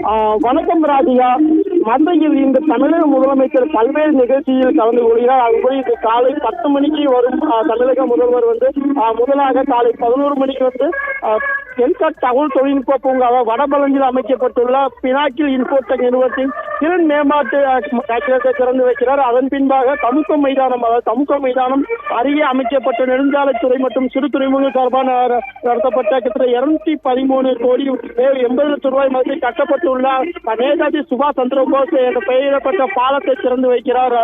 வணக்கம் ராஜிகா. மதுரையில் இந்த தமிழக முதலமைச்சர் பல்வேறு நிகழ்ச்சியில் கலந்து கொள்கிறார். அதுபோல் இது காலை 10 மணிக்கு வரும் தமிழக முதல்வர் முதலாக காலை 11 மணிக்கு என்காட் தகவல் தொழில்நுட்ப பூங்காவை வடபழஞ்சில் அமைக்கப்பட்டுள்ள பினாக்கில் இன்ஃபோடெக் நிறுவனத்தின் திறன் மேம்பாட்டு கட்டிடத்தை திறந்து வைக்கிறார். அதன் பின்பாக தமுக மைதானம் அருகே அமைக்கப்பட்ட நெடுஞ்சாலைத்துறை மற்றும் சிறு துறைமுக சார்பாக நடத்தப்பட்ட கிட்டத்தட்ட 213 கோடி 80 லட்சம் ரூபாய் மதிப்பில் கட்டப்பட்டுள்ள நேதாஜி சுபாஷ் சந்திரபோஸ் என்ற பெயரிடப்பட்ட பாலத்தை திறந்து வைக்கிறார்.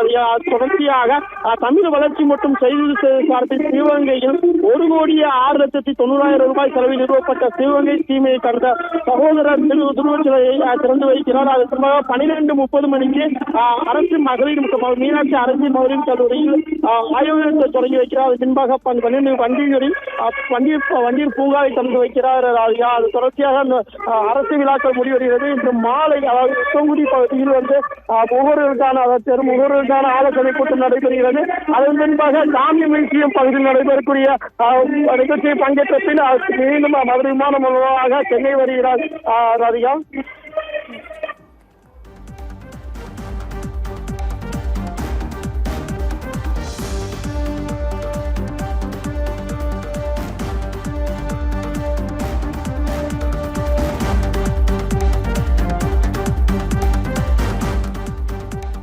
தொடர்ச்சியாக தமிழ் வளர்ச்சி மற்றும் செய்தி சார்பில் சிவகங்கையில் 1,06,90,000 ரூபாய் செலவில் நிறுவப்பட்ட சிவகங்கை தீமையை கடந்த சகோதரர் திருவுருவச்சிலையை திறந்து வைக்கிறார். அதற்கு 12:30 மணிக்கு அரசு மகளிர் மீனாட்சி அரசு மகளிர் கல்லூரியில் ஆய்வகத்தை தொடங்கி வைக்கிறார். அது பின்பாக 12 வண்டியில் பூங்காவை திறந்து வைக்கிறார். அது தொடர்ச்சியாக அரசு விழாக்கள் முடிவடைகிறது. இன்று மாலை அதாவது உத்தங்குடி பகுதியில் முகவர்களுக்கான ஆலோசனை கூட்டம் நடைபெறுகிறது. அதன் பின்பாக சாமி மியூசியம் பகுதியில் நடைபெறக்கூடிய நிகழ்ச்சியை பங்கேற்ற பின் மீண்டும் மதுரை விமான மூலமாக சென்னை வருகிறார் ராதிகா.